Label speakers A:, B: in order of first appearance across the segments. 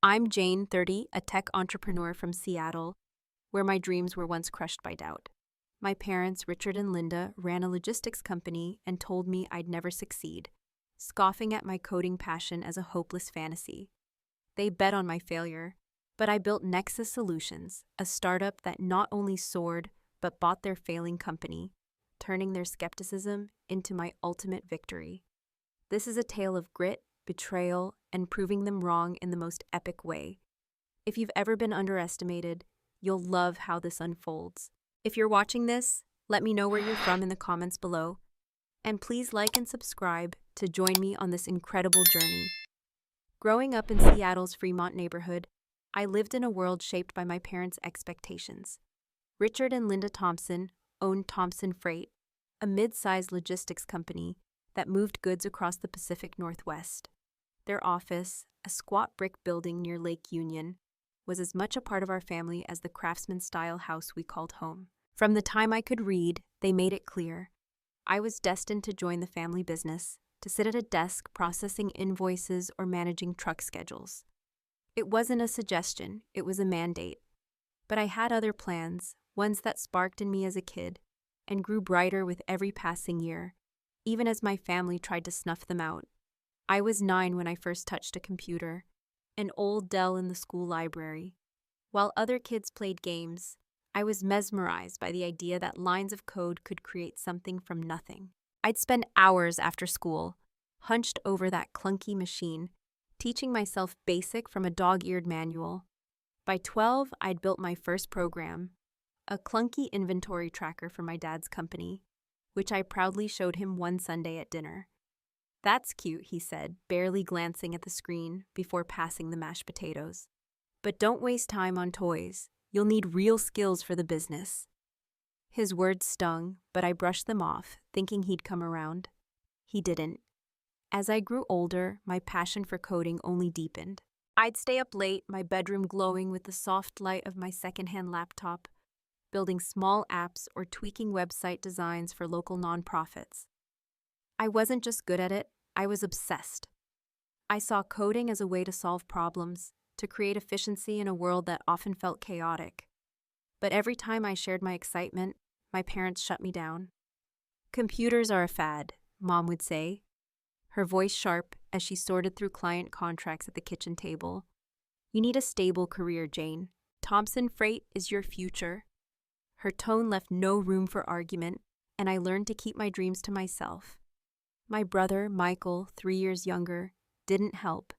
A: I'm Jane, 30, a tech entrepreneur from Seattle, where my dreams were once crushed by doubt. My parents, Richard and Linda, ran a logistics company and told me I'd never succeed, scoffing at my coding passion as a hopeless fantasy. They bet on my failure, but I built Nexus Solutions, a startup that not only soared but bought their failing company, turning their skepticism into my ultimate victory. This is a tale of grit, betrayal, and proving them wrong in the most epic way. If you've ever been underestimated, you'll love how this unfolds. If you're watching this, let me know where you're from in the comments below, and please like and subscribe to join me on this incredible journey. Growing up in Seattle's Fremont neighborhood, I lived in a world shaped by my parents' expectations. Richard and Linda Thompson owned Thompson Freight, a mid-sized logistics company that moved goods across the Pacific Northwest. Their office, a squat brick building near Lake Union, was as much a part of our family as the craftsman-style house we called home. From the time I could read, they made it clear I was destined to join the family business, to sit at a desk processing invoices or managing truck schedules. It wasn't a suggestion, it was a mandate. But I had other plans, ones that sparked in me as a kid, and grew brighter with every passing year, even as my family tried to snuff them out. I was 9 when I first touched a computer, an old Dell in the school library. While other kids played games, I was mesmerized by the idea that lines of code could create something from nothing. I'd spend hours after school, hunched over that clunky machine, teaching myself BASIC from a dog-eared manual. By 12, I'd built my first program, a clunky inventory tracker for my dad's company, which I proudly showed him one Sunday at dinner. "That's cute," he said, barely glancing at the screen before passing the mashed potatoes. "But don't waste time on toys. You'll need real skills for the business." His words stung, but I brushed them off, thinking he'd come around. He didn't. As I grew older, my passion for coding only deepened. I'd stay up late, my bedroom glowing with the soft light of my secondhand laptop, building small apps or tweaking website designs for local nonprofits. I wasn't just good at it, I was obsessed. I saw coding as a way to solve problems, to create efficiency in a world that often felt chaotic. But every time I shared my excitement, my parents shut me down. "Computers are a fad," Mom would say, her voice sharp as she sorted through client contracts at the kitchen table. "You need a stable career, Jane. Thompson Freight is your future." Her tone left no room for argument, and I learned to keep my dreams to myself. My brother, Michael, 3 years younger, didn't help.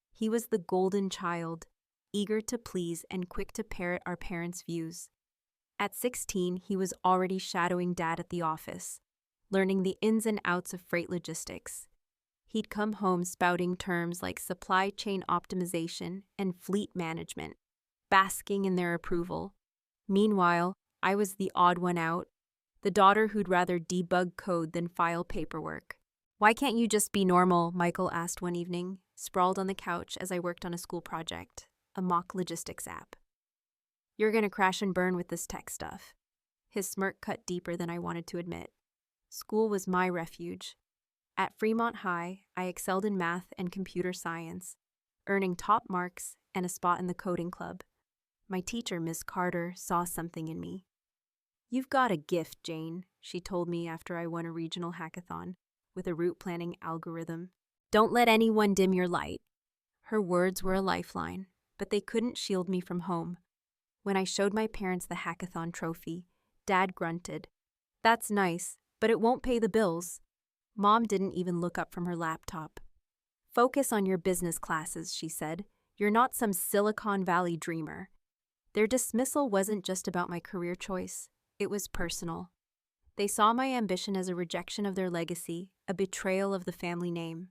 A: He was the golden child, eager to please and quick to parrot our parents' views. At 16, he was already shadowing Dad at the office, learning the ins and outs of freight logistics. He'd come home spouting terms like supply chain optimization and fleet management, basking in their approval. Meanwhile, I was the odd one out, the daughter who'd rather debug code than file paperwork. "Why can't you just be normal?" Michael asked one evening, sprawled on the couch as I worked on a school project, a mock logistics app. "You're gonna crash and burn with this tech stuff." His smirk cut deeper than I wanted to admit. School was my refuge. At Fremont High, I excelled in math and computer science, earning top marks and a spot in the coding club. My teacher, Miss Carter, saw something in me. "You've got a gift, Jane," she told me after I won a regional hackathon with a route planning algorithm. "Don't let anyone dim your light." Her words were a lifeline, but they couldn't shield me from home. When I showed my parents the hackathon trophy, Dad grunted. "That's nice, but it won't pay the bills." Mom didn't even look up from her laptop. "Focus on your business classes," she said. "You're not some Silicon Valley dreamer." Their dismissal wasn't just about my career choice, it was personal. They saw my ambition as a rejection of their legacy, a betrayal of the family name.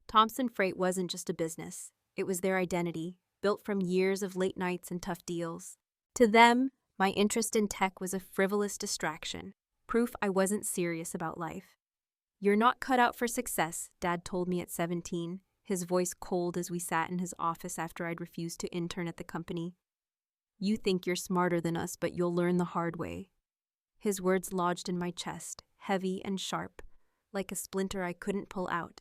A: Thompson Freight wasn't just a business, it was their identity, built from years of late nights and tough deals. To them, my interest in tech was a frivolous distraction, proof I wasn't serious about life. "You're not cut out for success," Dad told me at 17, his voice cold as we sat in his office after I'd refused to intern at the company. "You think you're smarter than us, but you'll learn the hard way." His words lodged in my chest, heavy and sharp, like a splinter I couldn't pull out.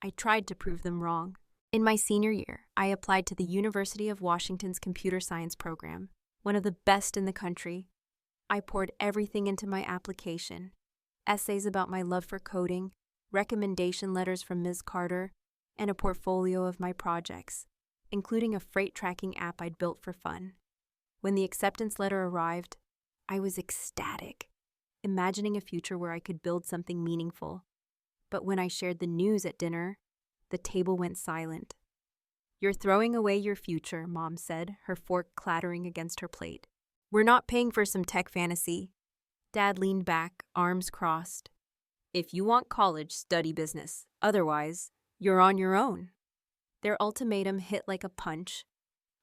A: I tried to prove them wrong. In my senior year, I applied to the University of Washington's computer science program, one of the best in the country. I poured everything into my application: essays about my love for coding, recommendation letters from Ms. Carter, and a portfolio of my projects, including a freight tracking app I'd built for fun. When the acceptance letter arrived, I was ecstatic, imagining a future where I could build something meaningful. But when I shared the news at dinner, the table went silent. "You're throwing away your future," Mom said, her fork clattering against her plate. "We're not paying for some tech fantasy." Dad leaned back, arms crossed. "If you want college, study business. Otherwise, you're on your own." Their ultimatum hit like a punch.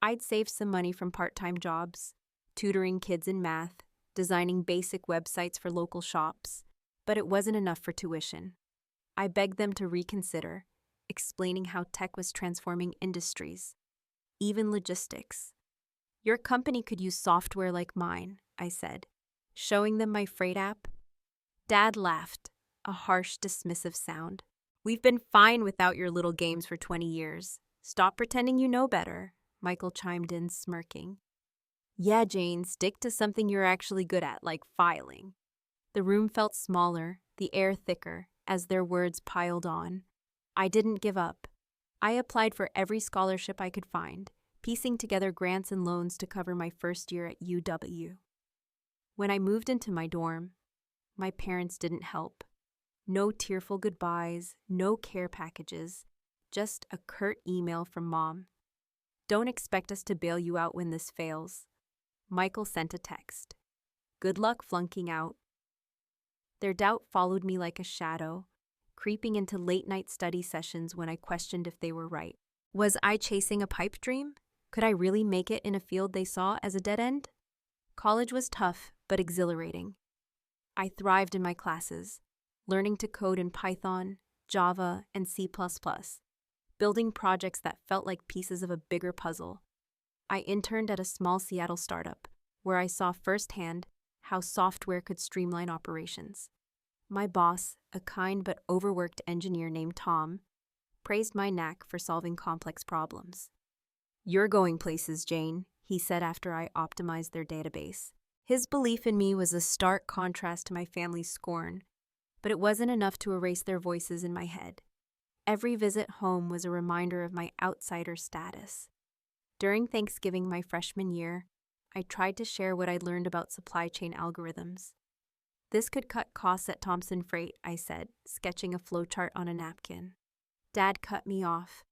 A: I'd saved some money from part-time jobs, tutoring kids in math, designing basic websites for local shops, but it wasn't enough for tuition. I begged them to reconsider, explaining how tech was transforming industries, even logistics. "Your company could use software like mine," I said, showing them my freight app. Dad laughed, a harsh, dismissive sound. "We've been fine without your little games for 20 years. Stop pretending you know better," Michael chimed in, smirking. "Yeah, Jane, stick to something you're actually good at, like filing." The room felt smaller, the air thicker, as their words piled on. I didn't give up. I applied for every scholarship I could find, piecing together grants and loans to cover my first year at UW. When I moved into my dorm, my parents didn't help. No tearful goodbyes, no care packages, just a curt email from Mom. "Don't expect us to bail you out when this fails." Michael sent a text. "Good luck flunking out." Their doubt followed me like a shadow, creeping into late-night study sessions when I questioned if they were right. Was I chasing a pipe dream? Could I really make it in a field they saw as a dead end? College was tough, but exhilarating. I thrived in my classes, learning to code in Python, Java, and C++, building projects that felt like pieces of a bigger puzzle. I interned at a small Seattle startup, where I saw firsthand how software could streamline operations. My boss, a kind but overworked engineer named Tom, praised my knack for solving complex problems. "You're going places, Jane," he said after I optimized their database. His belief in me was a stark contrast to my family's scorn, but it wasn't enough to erase their voices in my head. Every visit home was a reminder of my outsider status. During Thanksgiving my freshman year, I tried to share what I'd learned about supply chain algorithms. "This could cut costs at Thompson Freight," I said, sketching a flowchart on a napkin. Dad cut me off.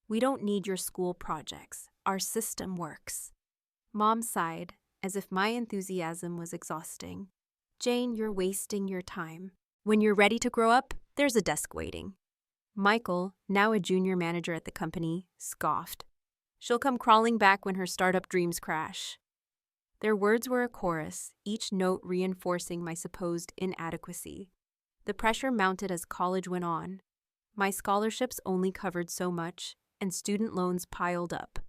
A: "We don't need your school projects. Our system works." Mom sighed, as if my enthusiasm was exhausting. "Jane, you're wasting your time. When you're ready to grow up, there's a desk waiting." Michael, now a junior manager at the company, scoffed. "She'll come crawling back when her startup dreams crash." Their words were a chorus, each note reinforcing my supposed inadequacy. The pressure mounted as college went on. My scholarships only covered so much, and student loans piled up.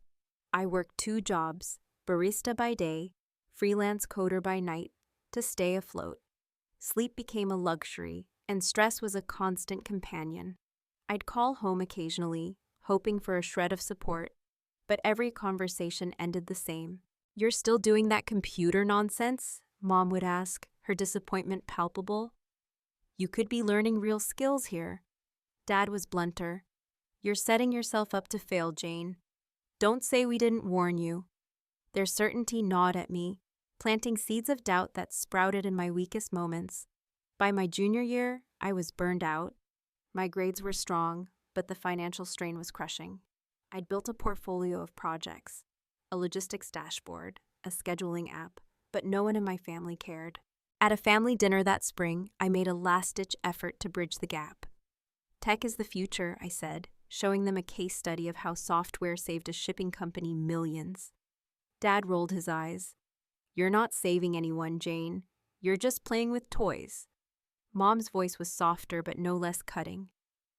A: I worked 2 jobs, barista by day, freelance coder by night, to stay afloat. Sleep became a luxury, and stress was a constant companion. I'd call home occasionally, hoping for a shred of support, but every conversation ended the same. "You're still doing that computer nonsense?" Mom would ask, her disappointment palpable. "You could be learning real skills here." Dad was blunter. "You're setting yourself up to fail, Jane. Don't say we didn't warn you." Their certainty gnawed at me, planting seeds of doubt that sprouted in my weakest moments. By my junior year, I was burned out. My grades were strong, but the financial strain was crushing. I'd built a portfolio of projects, a logistics dashboard, a scheduling app, but no one in my family cared. At a family dinner that spring, I made a last-ditch effort to bridge the gap. "Tech is the future," I said, showing them a case study of how software saved a shipping company millions. Dad rolled his eyes. "You're not saving anyone, Jane. You're just playing with toys." Mom's voice was softer but no less cutting.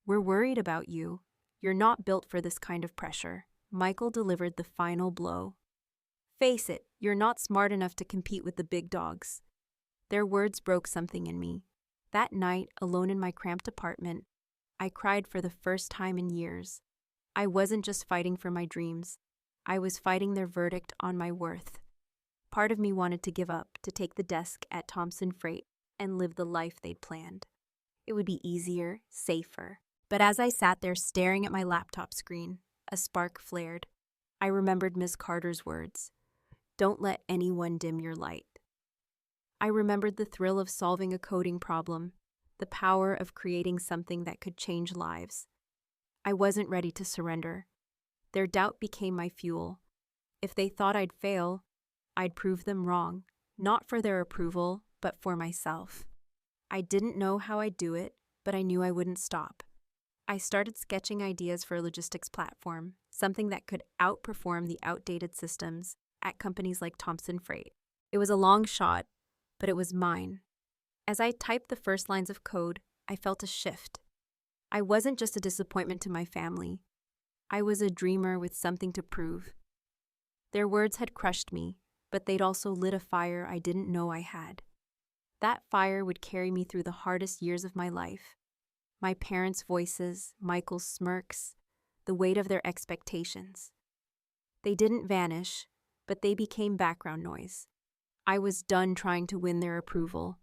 A: "We're worried about you. You're not built for this kind of pressure." Michael delivered the final blow. "Face it, you're not smart enough to compete with the big dogs." Their words broke something in me. That night, alone in my cramped apartment, I cried for the first time in years. I wasn't just fighting for my dreams. I was fighting their verdict on my worth. Part of me wanted to give up, to take the desk at Thompson Freight and live the life they'd planned. It would be easier, safer. But as I sat there staring at my laptop screen, a spark flared. I remembered Miss Carter's words, "Don't let anyone dim your light." I remembered the thrill of solving a coding problem, the power of creating something that could change lives. I wasn't ready to surrender. Their doubt became my fuel. If they thought I'd fail, I'd prove them wrong, not for their approval, but for myself. I didn't know how I'd do it, but I knew I wouldn't stop. I started sketching ideas for a logistics platform, something that could outperform the outdated systems at companies like Thompson Freight. It was a long shot, but it was mine. As I typed the first lines of code, I felt a shift. I wasn't just a disappointment to my family. I was a dreamer with something to prove. Their words had crushed me, but they'd also lit a fire I didn't know I had. That fire would carry me through the hardest years of my life. My parents' voices, Michael's smirks, the weight of their expectations. They didn't vanish, but they became background noise. I was done trying to win their approval.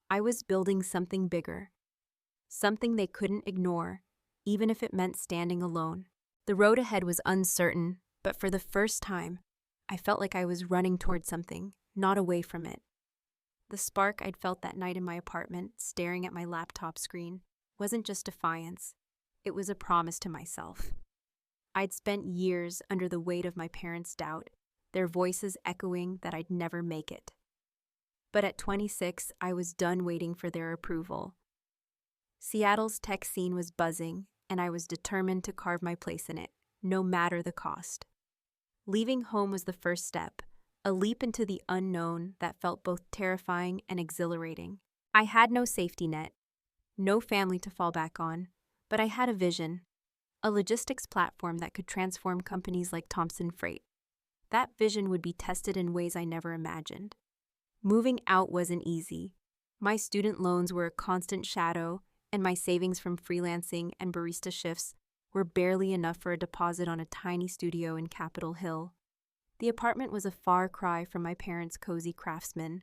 A: I was building something bigger, something they couldn't ignore, even if it meant standing alone. The road ahead was uncertain, but for the first time, I felt like I was running toward something, not away from it. The spark I'd felt that night in my apartment, staring at my laptop screen, wasn't just defiance. It was a promise to myself. I'd spent years under the weight of my parents' doubt, their voices echoing that I'd never make it. But at 26, I was done waiting for their approval. Seattle's tech scene was buzzing, and I was determined to carve my place in it, no matter the cost. Leaving home was the first step, a leap into the unknown that felt both terrifying and exhilarating. I had no safety net, no family to fall back on, but I had a vision, a logistics platform that could transform companies like Thompson Freight. That vision would be tested in ways I never imagined. Moving out wasn't easy. My student loans were a constant shadow, and my savings from freelancing and barista shifts were barely enough for a deposit on a tiny studio in Capitol Hill. The apartment was a far cry from my parents' cozy craftsman,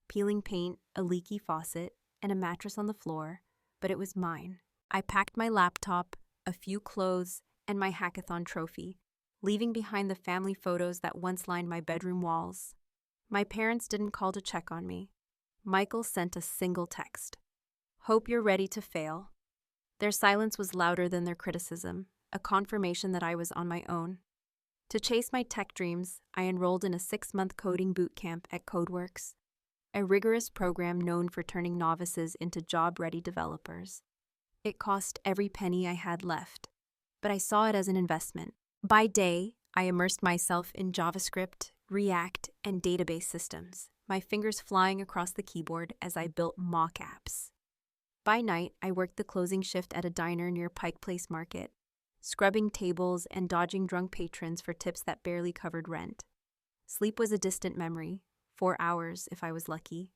A: peeling paint, a leaky faucet, and a mattress on the floor, but it was mine. I packed my laptop, a few clothes, and my hackathon trophy, leaving behind the family photos that once lined my bedroom walls. My parents didn't call to check on me. Michael sent a single text. "Hope you're ready to fail." Their silence was louder than their criticism, a confirmation that I was on my own. To chase my tech dreams, I enrolled in a 6-month coding boot camp at CodeWorks, a rigorous program known for turning novices into job-ready developers. It cost every penny I had left, but I saw it as an investment. By day, I immersed myself in JavaScript, React, and database systems, my fingers flying across the keyboard as I built mock apps. By night, I worked the closing shift at a diner near Pike Place Market, scrubbing tables and dodging drunk patrons for tips that barely covered rent. Sleep was a distant memory, 4 hours if I was lucky.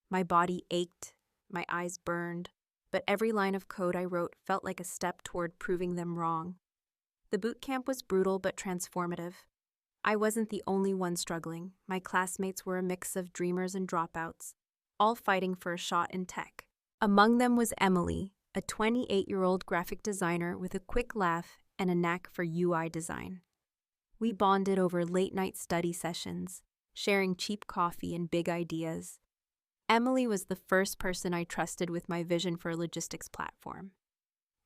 A: My body ached, my eyes burned, but every line of code I wrote felt like a step toward proving them wrong. The boot camp was brutal but transformative. I wasn't the only one struggling. My classmates were a mix of dreamers and dropouts, all fighting for a shot in tech. Among them was Emily, a 28-year-old graphic designer with a quick laugh and a knack for UI design. We bonded over late-night study sessions, sharing cheap coffee and big ideas. Emily was the first person I trusted with my vision for a logistics platform.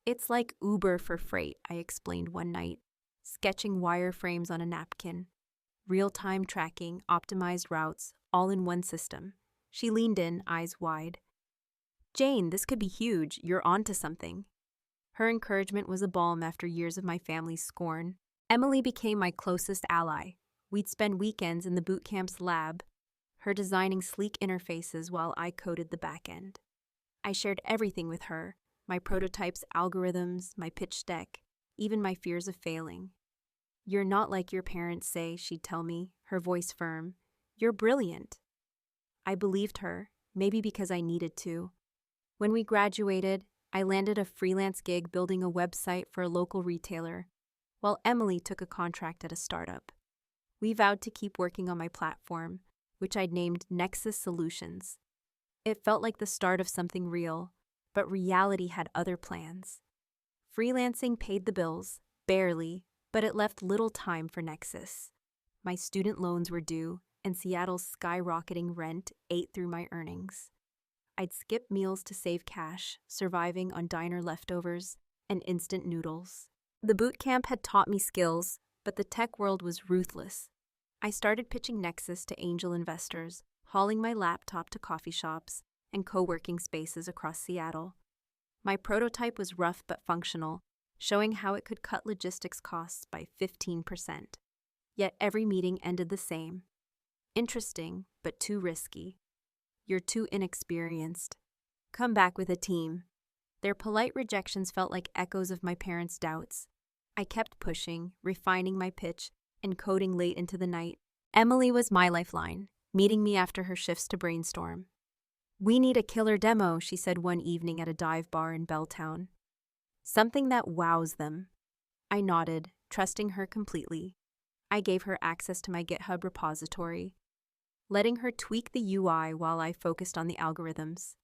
A: "It's like Uber for freight," I explained one night, sketching wireframes on a napkin. Real-time tracking, optimized routes, all in one system. She leaned in, eyes wide. "Jane, this could be huge. You're onto something." Her encouragement was a balm after years of my family's scorn. Emily became my closest ally. We'd spend weekends in the boot camp's lab, her designing sleek interfaces while I coded the back end. I shared everything with her, my prototypes, algorithms, my pitch deck, even my fears of failing. "You're not like your parents say," she'd tell me, her voice firm. "You're brilliant." I believed her, maybe because I needed to. When we graduated, I landed a freelance gig building a website for a local retailer, while Emily took a contract at a startup. We vowed to keep working on my platform, which I'd named Nexus Solutions. It felt like the start of something real, but reality had other plans. Freelancing paid the bills, barely, but it left little time for Nexus. My student loans were due, and Seattle's skyrocketing rent ate through my earnings. I'd skip meals to save cash, surviving on diner leftovers and instant noodles. The boot camp had taught me skills, but the tech world was ruthless. I started pitching Nexus to angel investors, hauling my laptop to coffee shops and co-working spaces across Seattle. My prototype was rough but functional, showing how it could cut logistics costs by 15%. Yet every meeting ended the same. Interesting, but too risky. You're too inexperienced. Come back with a team. Their polite rejections felt like echoes of my parents' doubts. I kept pushing, refining my pitch, and coding late into the night. Emily was my lifeline, meeting me after her shifts to brainstorm. "We need a killer demo," she said one evening at a dive bar in Belltown. "Something that wows them." I nodded, trusting her completely. I gave her access to my GitHub repository, letting her tweak the UI while I focused on the algorithms.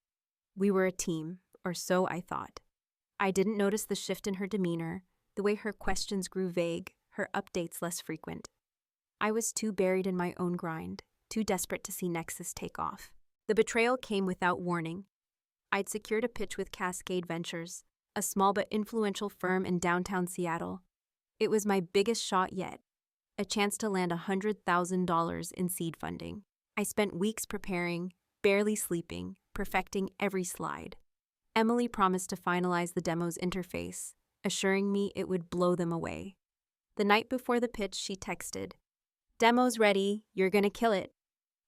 A: We were a team, or so I thought. I didn't notice the shift in her demeanor, the way her questions grew vague, her updates less frequent. I was too buried in my own grind, too desperate to see Nexus take off. The betrayal came without warning. I'd secured a pitch with Cascade Ventures, a small but influential firm in downtown Seattle. It was my biggest shot yet, a chance to land $100,000 in seed funding. I spent weeks preparing, barely sleeping, perfecting every slide. Emily promised to finalize the demo's interface, assuring me it would blow them away. The night before the pitch, she texted, "Demo's ready, you're gonna kill it."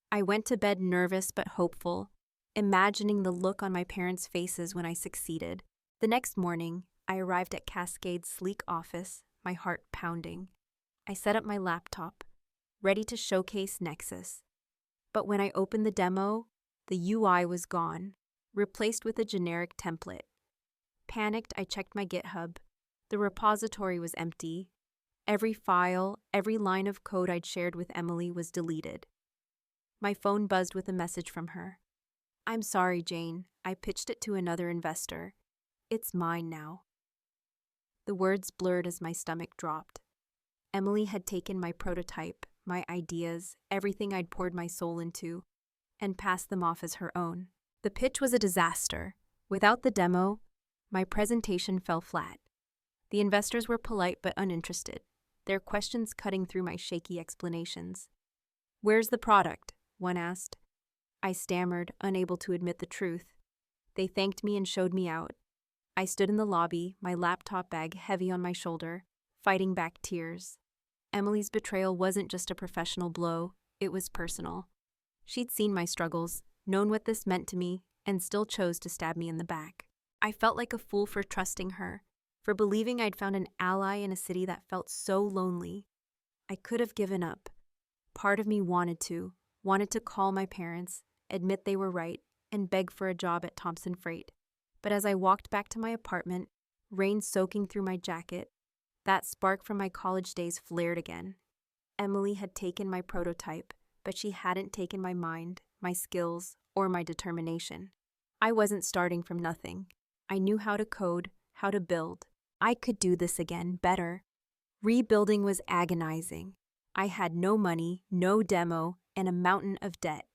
A: I went to bed nervous but hopeful, imagining the look on my parents' faces when I succeeded. The next morning, I arrived at Cascade's sleek office, my heart pounding. I set up my laptop, ready to showcase Nexus. But when I opened the demo, the UI was gone, replaced with a generic template. Panicked, I checked my GitHub. The repository was empty. Every file, every line of code I'd shared with Emily was deleted. My phone buzzed with a message from her. "I'm sorry, Jane. I pitched it to another investor. It's mine now." The words blurred as my stomach dropped. Emily had taken my prototype, my ideas, everything I'd poured my soul into, and passed them off as her own. The pitch was a disaster. Without the demo, my presentation fell flat. The investors were polite but uninterested, their questions cutting through my shaky explanations. "Where's the product?" one asked. I stammered, unable to admit the truth. They thanked me and showed me out. I stood in the lobby, my laptop bag heavy on my shoulder, fighting back tears. Emily's betrayal wasn't just a professional blow, it was personal. She'd seen my struggles, known what this meant to me, and still chose to stab me in the back. I felt like a fool for trusting her, for believing I'd found an ally in a city that felt so lonely. I could have given up. Part of me wanted to call my parents, admit they were right, and beg for a job at Thompson Freight. But as I walked back to my apartment, rain soaking through my jacket, that spark from my college days flared again. Emily had taken my prototype, but she hadn't taken my mind, my skills, or my determination. I wasn't starting from nothing. I knew how to code, how to build. I could do this again, better. Rebuilding was agonizing. I had no money, no demo, and a mountain of debt.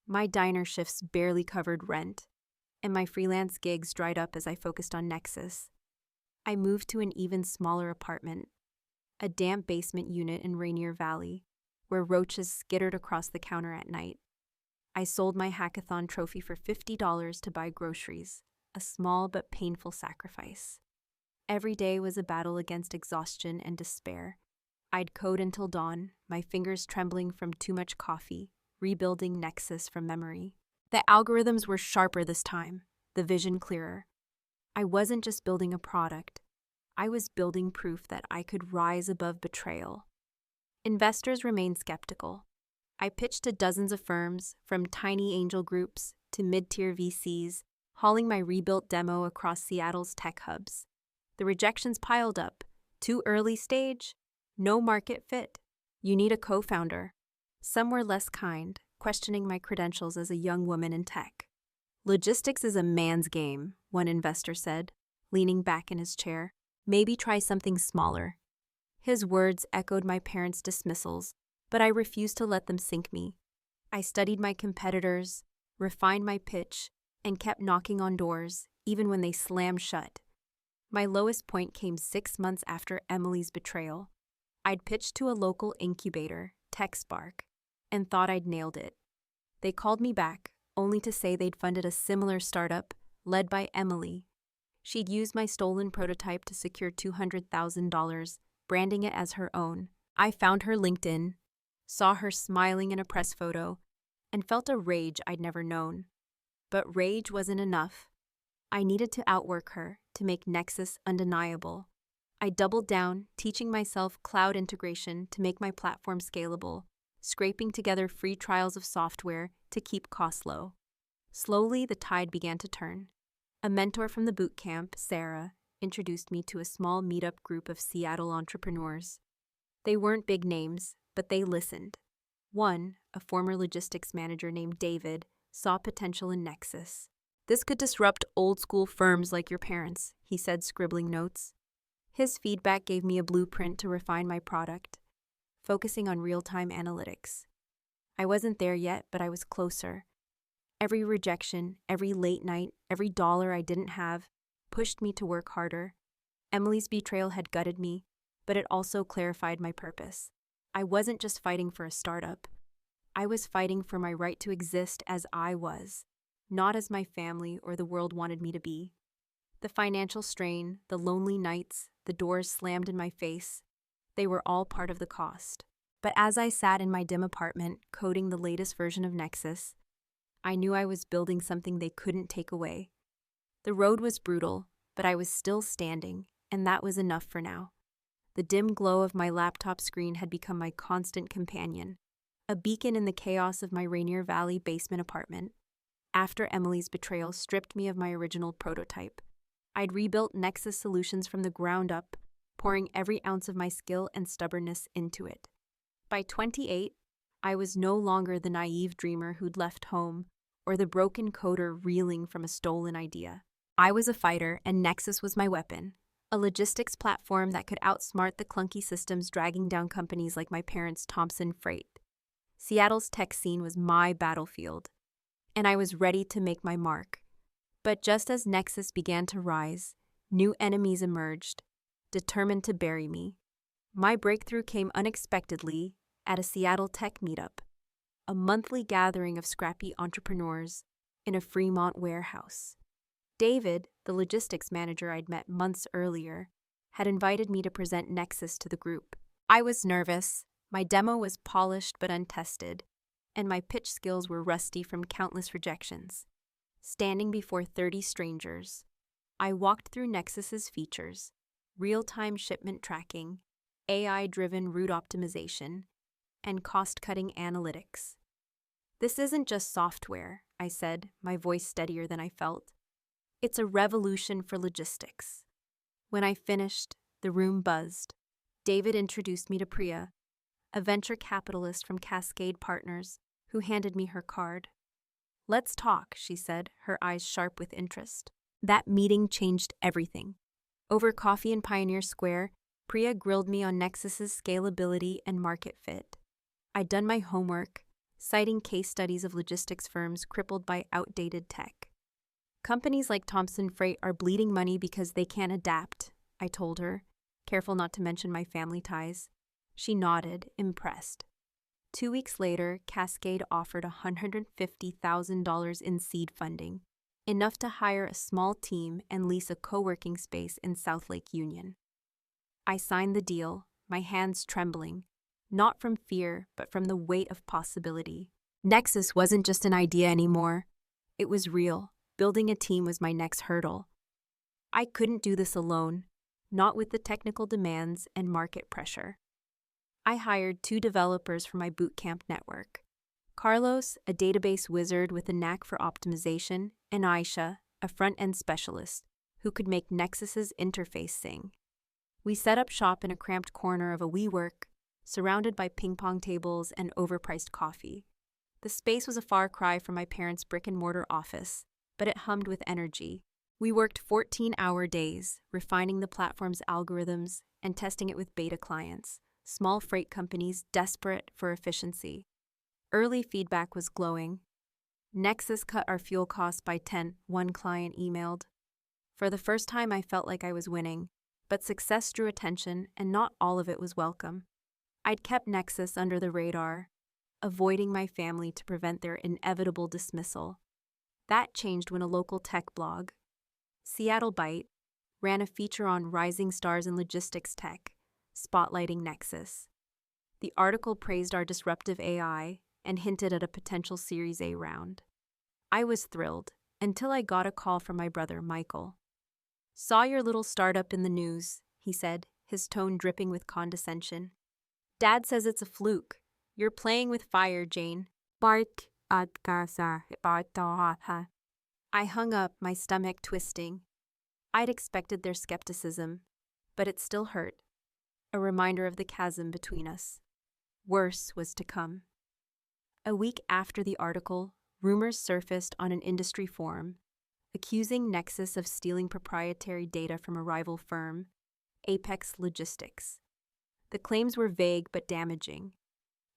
A: My diner shifts barely covered rent, and my freelance gigs dried up as I focused on Nexus. I moved to an even smaller apartment, a damp basement unit in Rainier Valley, where roaches skittered across the counter at night. I sold my hackathon trophy for $50 to buy groceries, a small but painful sacrifice. Every day was a battle against exhaustion and despair. I'd code until dawn, my fingers trembling from too much coffee, rebuilding Nexus from memory. The algorithms were sharper this time, the vision clearer. I wasn't just building a product. I was building proof that I could rise above betrayal. Investors remained skeptical. I pitched to dozens of firms, from tiny angel groups to mid-tier VCs, hauling my rebuilt demo across Seattle's tech hubs. The rejections piled up, Too early stage? No market fit. You need a co-founder. Some were less kind, questioning my credentials as a young woman in tech. Logistics is a man's game, one investor said, leaning back in his chair. Maybe try something smaller. His words echoed my parents' dismissals, but I refused to let them sink me. I studied my competitors, refined my pitch, and kept knocking on doors, even when they slammed shut. My lowest point came 6 months after Emily's betrayal. I'd pitched to a local incubator, TechSpark, and thought I'd nailed it. They called me back, only to say they'd funded a similar startup, led by Emily. She'd used my stolen prototype to secure $200,000, branding it as her own. I found her LinkedIn, saw her smiling in a press photo, and felt a rage I'd never known. But rage wasn't enough. I needed to outwork her, to make Nexus undeniable. I doubled down, teaching myself cloud integration to make my platform scalable, scraping together free trials of software to keep costs low. Slowly, the tide began to turn. A mentor from the boot camp, Sarah, introduced me to a small meetup group of Seattle entrepreneurs. They weren't big names, but they listened. One, a former logistics manager named David, saw potential in Nexus. "This could disrupt old-school firms like your parents," he said, scribbling notes. His feedback gave me a blueprint to refine my product, focusing on real-time analytics. I wasn't there yet, but I was closer. Every rejection, every late night, every dollar I didn't have pushed me to work harder. Emily's betrayal had gutted me, but it also clarified my purpose. I wasn't just fighting for a startup. I was fighting for my right to exist as I was, not as my family or the world wanted me to be. The financial strain, the lonely nights, the doors slammed in my face, they were all part of the cost. But as I sat in my dim apartment, coding the latest version of Nexus, I knew I was building something they couldn't take away. The road was brutal, but I was still standing, and that was enough for now. The dim glow of my laptop screen had become my constant companion, a beacon in the chaos of my Rainier Valley basement apartment. After Emily's betrayal stripped me of my original prototype, I'd rebuilt Nexus Solutions from the ground up, pouring every ounce of my skill and stubbornness into it. By 28, I was no longer the naive dreamer who'd left home or the broken coder reeling from a stolen idea. I was a fighter, and Nexus was my weapon, a logistics platform that could outsmart the clunky systems dragging down companies like my parents' Thompson Freight. Seattle's tech scene was my battlefield, and I was ready to make my mark. But just as Nexus began to rise, new enemies emerged, determined to bury me. My breakthrough came unexpectedly at a Seattle tech meetup, a monthly gathering of scrappy entrepreneurs in a Fremont warehouse. David, the logistics manager I'd met months earlier, had invited me to present Nexus to the group. I was nervous, my demo was polished but untested, and my pitch skills were rusty from countless rejections. Standing before 30 strangers, I walked through Nexus's features: real-time shipment tracking, AI-driven route optimization, and cost-cutting analytics. "This isn't just software," I said, my voice steadier than I felt. "It's a revolution for logistics." When I finished, the room buzzed. David introduced me to Priya, a venture capitalist from Cascade Partners, who handed me her card. "Let's talk," she said, her eyes sharp with interest. That meeting changed everything. Over coffee in Pioneer Square, Priya grilled me on Nexus's scalability and market fit. I'd done my homework, citing case studies of logistics firms crippled by outdated tech. "Companies like Thompson Freight are bleeding money because they can't adapt," I told her, careful not to mention my family ties. She nodded, impressed. 2 weeks later, Cascade offered $150,000 in seed funding, enough to hire a small team and lease a co-working space in South Lake Union. I signed the deal, my hands trembling, not from fear, but from the weight of possibility. Nexus wasn't just an idea anymore. It was real. Building a team was my next hurdle. I couldn't do this alone, not with the technical demands and market pressure. I hired 2 developers from my bootcamp network: Carlos, a database wizard with a knack for optimization, and Aisha, a front-end specialist who could make Nexus's interface sing. We set up shop in a cramped corner of a WeWork, surrounded by ping-pong tables and overpriced coffee. The space was a far cry from my parents' brick-and-mortar office, but it hummed with energy. We worked 14-hour days, refining the platform's algorithms and testing it with beta clients, small freight companies desperate for efficiency. Early feedback was glowing. Nexus cut our fuel costs by 10, one client emailed. For the first time, I felt like I was winning, but success drew attention, and not all of it was welcome. I'd kept Nexus under the radar, avoiding my family to prevent their inevitable dismissal. That changed when a local tech blog, Seattle Byte, ran a feature on rising stars in logistics tech, spotlighting Nexus. The article praised our disruptive AI and hinted at a potential Series A round. I was thrilled, until I got a call from my brother, Michael. "Saw your little startup in the news," he said, his tone dripping with condescension. "Dad says it's a fluke. You're playing with fire, Jane." I hung up, my stomach twisting. I'd expected their skepticism, but it still hurt. A reminder of the chasm between us. Worse was to come. A week after the article, rumors surfaced on an industry forum, accusing Nexus of stealing proprietary data from a rival firm, Apex Logistics. The claims were vague but damaging.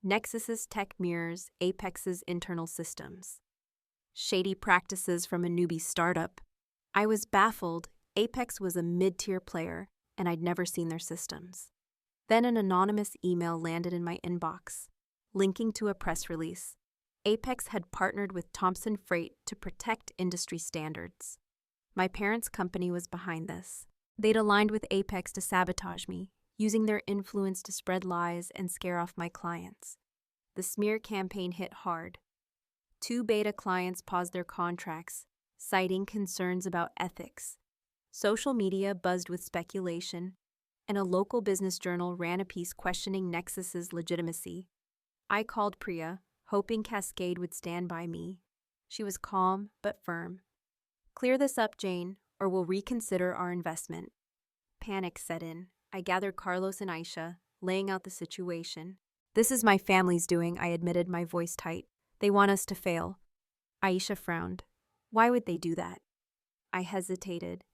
A: Nexus's tech mirrors Apex's internal systems. Shady practices from a newbie startup. I was baffled. Apex was a mid-tier player, and I'd never seen their systems. Then an anonymous email landed in my inbox, linking to a press release. Apex had partnered with Thompson Freight to protect industry standards. My parents' company was behind this. They'd aligned with Apex to sabotage me, using their influence to spread lies and scare off my clients. The smear campaign hit hard. 2 beta clients paused their contracts, citing concerns about ethics. Social media buzzed with speculation, and a local business journal ran a piece questioning Nexus's legitimacy. I called Priya, hoping Cascade would stand by me. She was calm but firm. "Clear this up, Jane, or we'll reconsider our investment." Panic set in. I gathered Carlos and Aisha, laying out the situation. "This is my family's doing," I admitted, my voice tight. "They want us to fail." Aisha frowned. "Why would they do that?" I hesitated,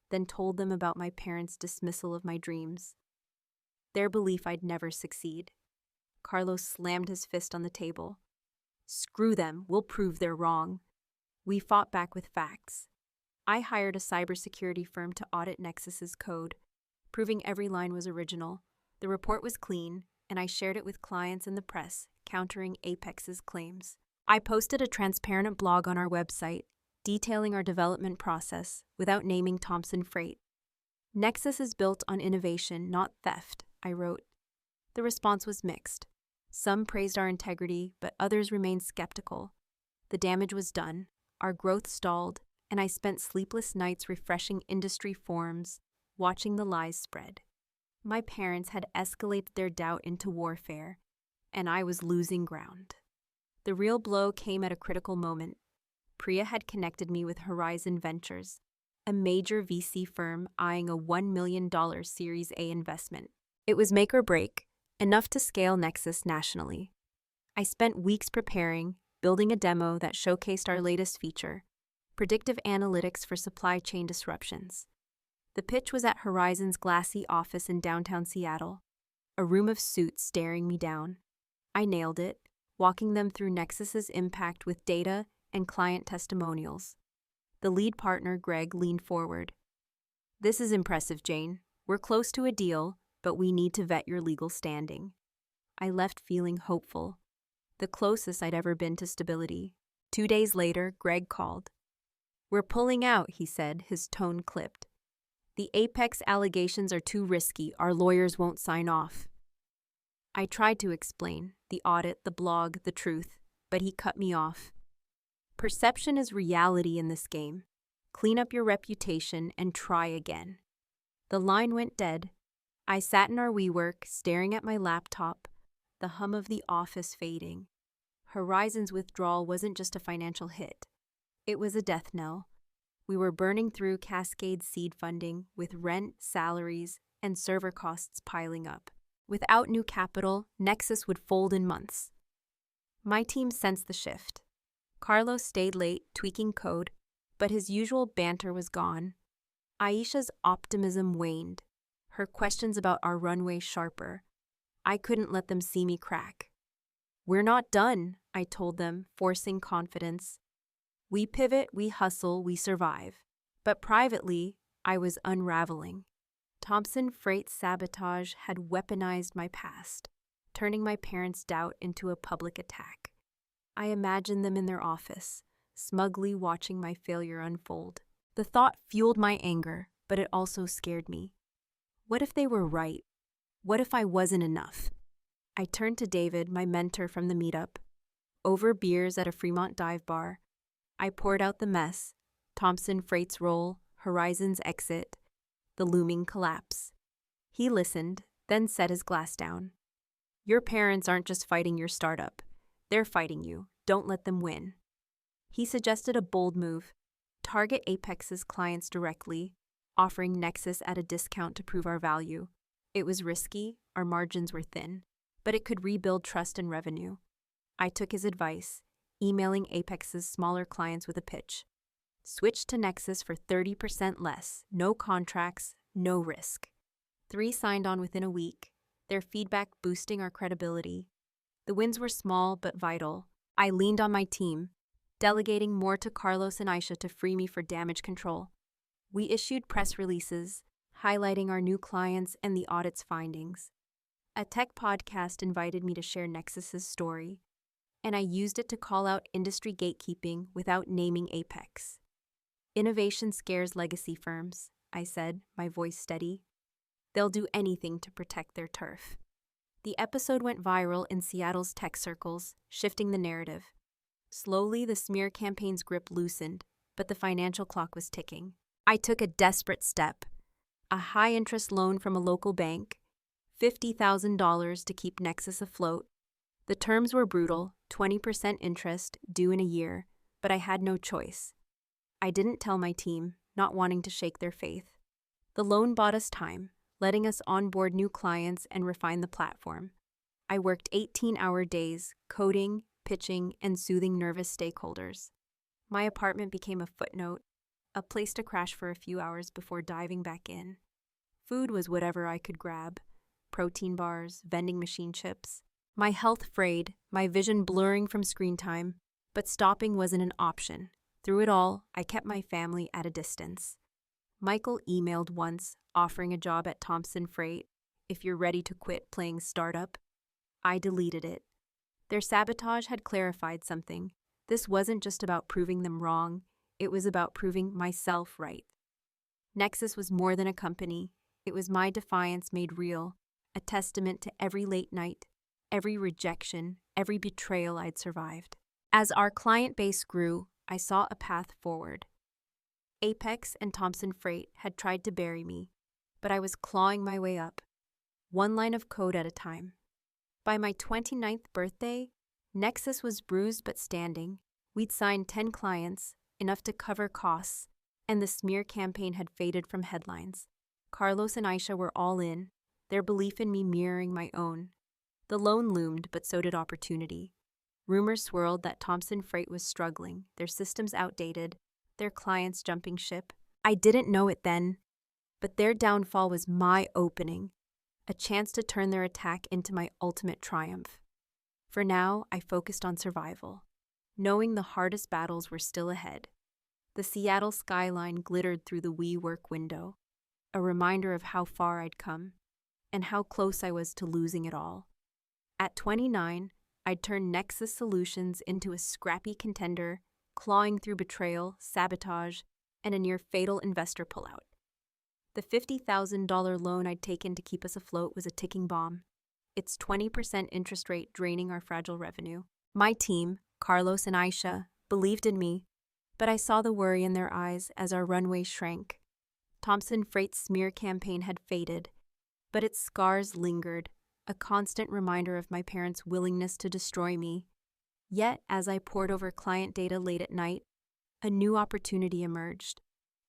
A: then told them about my parents' dismissal of my dreams. Their belief I'd never succeed. Carlos slammed his fist on the table. "Screw them, we'll prove they're wrong." We fought back with facts. I hired a cybersecurity firm to audit Nexus's code, proving every line was original. The report was clean, and I shared it with clients and the press, countering Apex's claims. I posted a transparent blog on our website, detailing our development process without naming Thompson Freight. "Nexus is built on innovation, not theft," I wrote. The response was mixed. Some praised our integrity, but others remained skeptical. The damage was done, our growth stalled, and I spent sleepless nights refreshing industry forums, watching the lies spread. My parents had escalated their doubt into warfare, and I was losing ground. The real blow came at a critical moment. Priya had connected me with Horizon Ventures, a major VC firm eyeing a $1 million Series A investment. It was make or break, enough to scale Nexus nationally. I spent weeks preparing, building a demo that showcased our latest feature, predictive analytics for supply chain disruptions. The pitch was at Horizon's glassy office in downtown Seattle, a room of suits staring me down. I nailed it, walking them through Nexus's impact with data and client testimonials. The lead partner, Greg, leaned forward. "This is impressive, Jane. We're close to a deal, but we need to vet your legal standing." I left feeling hopeful, the closest I'd ever been to stability. 2 days later, Greg called. "We're pulling out," he said, his tone clipped. "The Apex allegations are too risky. Our lawyers won't sign off." I tried to explain, the audit, the blog, the truth, but he cut me off. "Perception is reality in this game. Clean up your reputation and try again." The line went dead. I sat in our WeWork, staring at my laptop, the hum of the office fading. Horizon's withdrawal wasn't just a financial hit. It was a death knell. We were burning through Cascade's seed funding with rent, salaries, and server costs piling up. Without new capital, Nexus would fold in months. My team sensed the shift. Carlos stayed late, tweaking code, but his usual banter was gone. Aisha's optimism waned, her questions about our runway sharper. I couldn't let them see me crack. "We're not done," I told them, forcing confidence. "We pivot, we hustle, we survive." But privately, I was unraveling. Thompson Freight's sabotage had weaponized my past, turning my parents' doubt into a public attack. I imagined them in their office, smugly watching my failure unfold. The thought fueled my anger, but it also scared me. What if they were right? What if I wasn't enough? I turned to David, my mentor from the meetup. Over beers at a Fremont dive bar, I poured out the mess: Thompson Freight's roll, Horizon's exit, the looming collapse. He listened, then set his glass down. "Your parents aren't just fighting your startup. They're fighting you. Don't let them win." He suggested a bold move: target Apex's clients directly, offering Nexus at a discount to prove our value. It was risky, our margins were thin, but it could rebuild trust and revenue. I took his advice, emailing Apex's smaller clients with a pitch. Switch to Nexus for 30% less, no contracts, no risk. 3 signed on within a week, their feedback boosting our credibility. The wins were small but vital. I leaned on my team, delegating more to Carlos and Aisha to free me for damage control. We issued press releases, highlighting our new clients and the audit's findings. A tech podcast invited me to share Nexus's story, and I used it to call out industry gatekeeping without naming Apex. "Innovation scares legacy firms," I said, my voice steady. "They'll do anything to protect their turf." The episode went viral in Seattle's tech circles, shifting the narrative. Slowly, the smear campaign's grip loosened, but the financial clock was ticking. I took a desperate step: a high-interest loan from a local bank, $50,000 to keep Nexus afloat. The terms were brutal: 20% interest, due in a year, but I had no choice. I didn't tell my team, not wanting to shake their faith. The loan bought us time, letting us onboard new clients and refine the platform. I worked 18-hour days, coding, pitching, and soothing nervous stakeholders. My apartment became a footnote, a place to crash for a few hours before diving back in. Food was whatever I could grab: protein bars, vending machine chips. My health frayed, my vision blurring from screen time, but stopping wasn't an option. Through it all, I kept my family at a distance. Michael emailed once, offering a job at Thompson Freight. "If you're ready to quit playing startup." I deleted it. Their sabotage had clarified something. This wasn't just about proving them wrong, it was about proving myself right. Nexus was more than a company. It was my defiance made real, a testament to every late night, every rejection, every betrayal I'd survived. As our client base grew, I saw a path forward. Apex and Thompson Freight had tried to bury me, but I was clawing my way up, one line of code at a time. By my 29th birthday, Nexus was bruised but standing. We'd signed 10 clients, enough to cover costs, and the smear campaign had faded from headlines. Carlos and Aisha were all in, their belief in me mirroring my own. The loan loomed, but so did opportunity. Rumors swirled that Thompson Freight was struggling, their systems outdated, their clients jumping ship. I didn't know it then, but their downfall was my opening, a chance to turn their attack into my ultimate triumph. For now, I focused on survival, knowing the hardest battles were still ahead. The Seattle skyline glittered through the WeWork window, a reminder of how far I'd come, and how close I was to losing it all. At 29, I'd turned Nexus Solutions into a scrappy contender, clawing through betrayal, sabotage, and a near-fatal investor pullout. The $50,000 loan I'd taken to keep us afloat was a ticking bomb, its 20% interest rate draining our fragile revenue. My team, Carlos and Aisha, believed in me, but I saw the worry in their eyes as our runway shrank. Thompson Freight's smear campaign had faded, but its scars lingered, a constant reminder of my parents' willingness to destroy me. Yet, as I pored over client data late at night, a new opportunity emerged,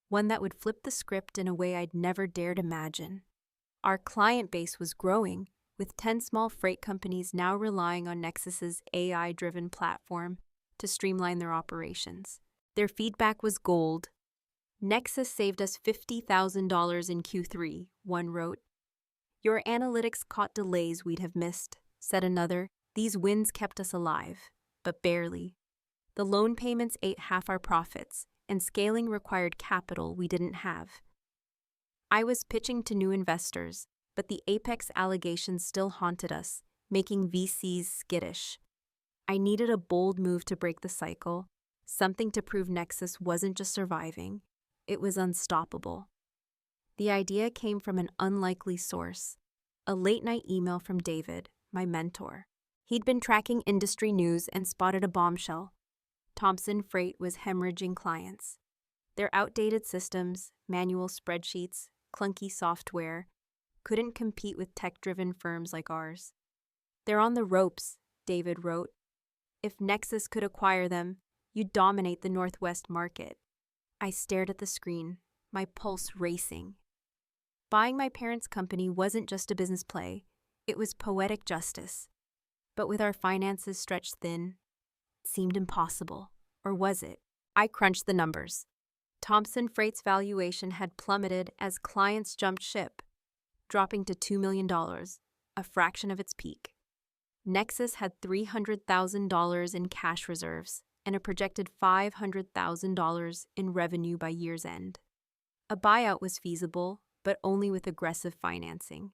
A: one that would flip the script in a way I'd never dared imagine. Our client base was growing, with 10 small freight companies now relying on Nexus's AI-driven platform to streamline their operations. Their feedback was gold. "Nexus saved us $50,000 in Q3, one wrote. "Your analytics caught delays we'd have missed," said another. "These wins kept us alive, but barely. The loan payments ate half our profits, and scaling required capital we didn't have." I was pitching to new investors, but the Apex allegations still haunted us, making VCs skittish. I needed a bold move to break the cycle, something to prove Nexus wasn't just surviving, it was unstoppable. The idea came from an unlikely source, a late-night email from David, my mentor. He'd been tracking industry news and spotted a bombshell. Thompson Freight was hemorrhaging clients. Their outdated systems, manual spreadsheets, clunky software, couldn't compete with tech-driven firms like ours. "They're on the ropes," David wrote. "If Nexus could acquire them, you'd dominate the Northwest market." I stared at the screen, my pulse racing. Buying my parents' company wasn't just a business play, it was poetic justice. But with our finances stretched thin, it seemed impossible. Or was it? I crunched the numbers. Thompson Freight's valuation had plummeted as clients jumped ship, dropping to $2 million, a fraction of its peak. Nexus had $300,000 in cash reserves and a projected $500,000 in revenue by year's end. A buyout was feasible, but only with aggressive financing.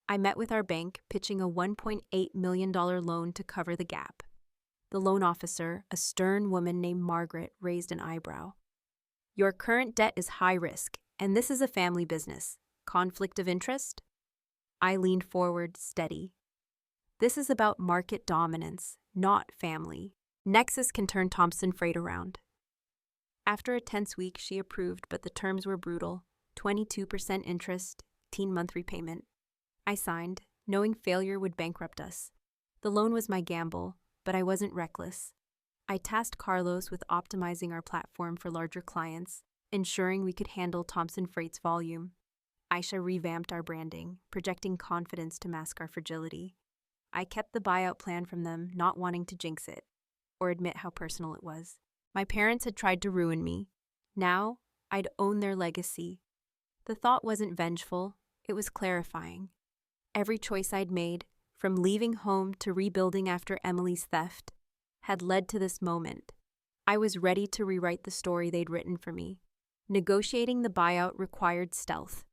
A: I met with our bank, pitching a $1.8 million loan to cover the gap. The loan officer, a stern woman named Margaret, raised an eyebrow. "Your current debt is high risk, and this is a family business. Conflict of interest?" I leaned forward, steady. "This is about market dominance, not family. Nexus can turn Thompson Freight around." After a tense week, she approved, but the terms were brutal. 22% interest, 18-month repayment. I signed, knowing failure would bankrupt us. The loan was my gamble, but I wasn't reckless. I tasked Carlos with optimizing our platform for larger clients, ensuring we could handle Thompson Freight's volume. Aisha revamped our branding, projecting confidence to mask our fragility. I kept the buyout plan from them, not wanting to jinx it, or admit how personal it was. My parents had tried to ruin me. Now, I'd own their legacy. The thought wasn't vengeful, it was clarifying. Every choice I'd made, from leaving home to rebuilding after Emily's theft, had led to this moment. I was ready to rewrite the story they'd written for me. Negotiating the buyout required stealth.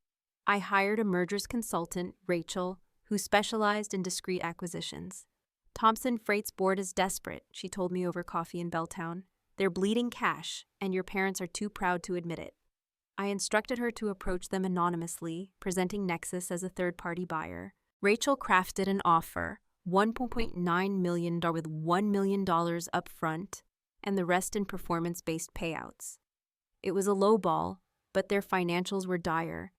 A: I hired a mergers consultant, Rachel, who specialized in discrete acquisitions. "Thompson Freight's board is desperate," she told me over coffee in Belltown. "They're bleeding cash, and your parents are too proud to admit it." I instructed her to approach them anonymously, presenting Nexus as a third-party buyer. Rachel crafted an offer, $1.9 million with $1 million up front, and the rest in performance-based payouts. It was a lowball, but their financials were dire.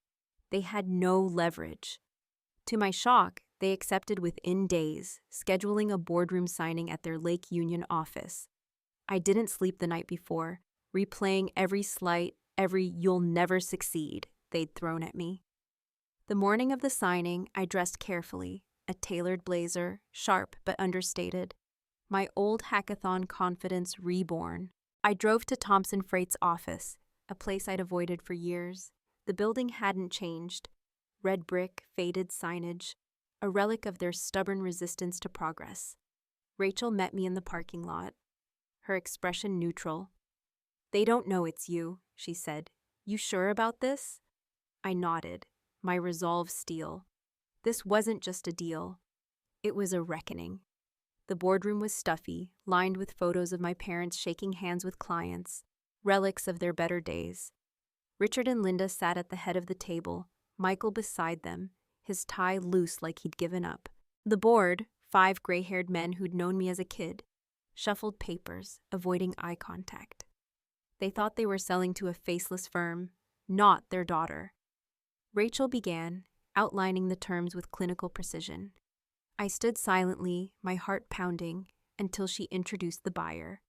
A: They had no leverage. To my shock, they accepted within days, scheduling a boardroom signing at their Lake Union office. I didn't sleep the night before, replaying every slight, every "you'll never succeed" they'd thrown at me. The morning of the signing, I dressed carefully, a tailored blazer, sharp but understated. My old hackathon confidence reborn. I drove to Thompson Freight's office, a place I'd avoided for years. The building hadn't changed. Red brick, faded signage, a relic of their stubborn resistance to progress. Rachel met me in the parking lot, her expression neutral. "They don't know it's you," she said. "You sure about this?" I nodded, my resolve steel. This wasn't just a deal. It was a reckoning. The boardroom was stuffy, lined with photos of my parents shaking hands with clients, relics of their better days. Richard and Linda sat at the head of the table, Michael beside them, his tie loose like he'd given up. The board, 5 gray-haired men who'd known me as a kid, shuffled papers, avoiding eye contact. They thought they were selling to a faceless firm, not their daughter. Rachel began, outlining the terms with clinical precision. I stood silently, my heart pounding, until she introduced the buyer.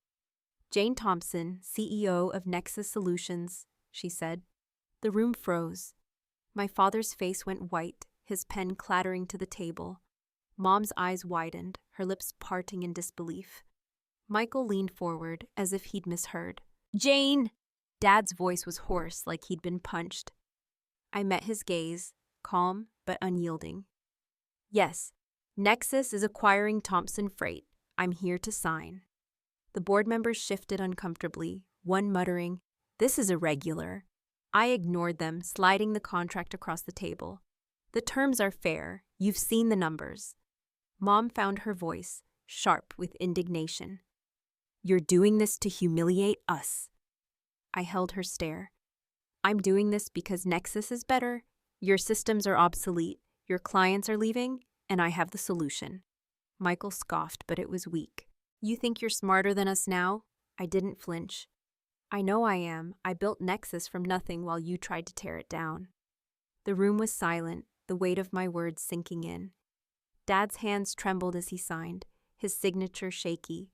A: "Jane Thompson, CEO of Nexus Solutions," she said. The room froze. My father's face went white, his pen clattering to the table. Mom's eyes widened, her lips parting in disbelief. Michael leaned forward as if he'd misheard. "Jane!" Dad's voice was hoarse, like he'd been punched. I met his gaze, calm but unyielding. "Yes, Nexus is acquiring Thompson Freight. I'm here to sign." The board members shifted uncomfortably, one muttering, "This is irregular." I ignored them, sliding the contract across the table. "The terms are fair. You've seen the numbers." Mom found her voice, sharp with indignation. "You're doing this to humiliate us." I held her stare. "I'm doing this because Nexus is better. Your systems are obsolete, your clients are leaving, and I have the solution." Michael scoffed, but it was weak. "You think you're smarter than us now?" I didn't flinch. "I know I am. I built Nexus from nothing while you tried to tear it down." The room was silent, the weight of my words sinking in. Dad's hands trembled as he signed, his signature shaky.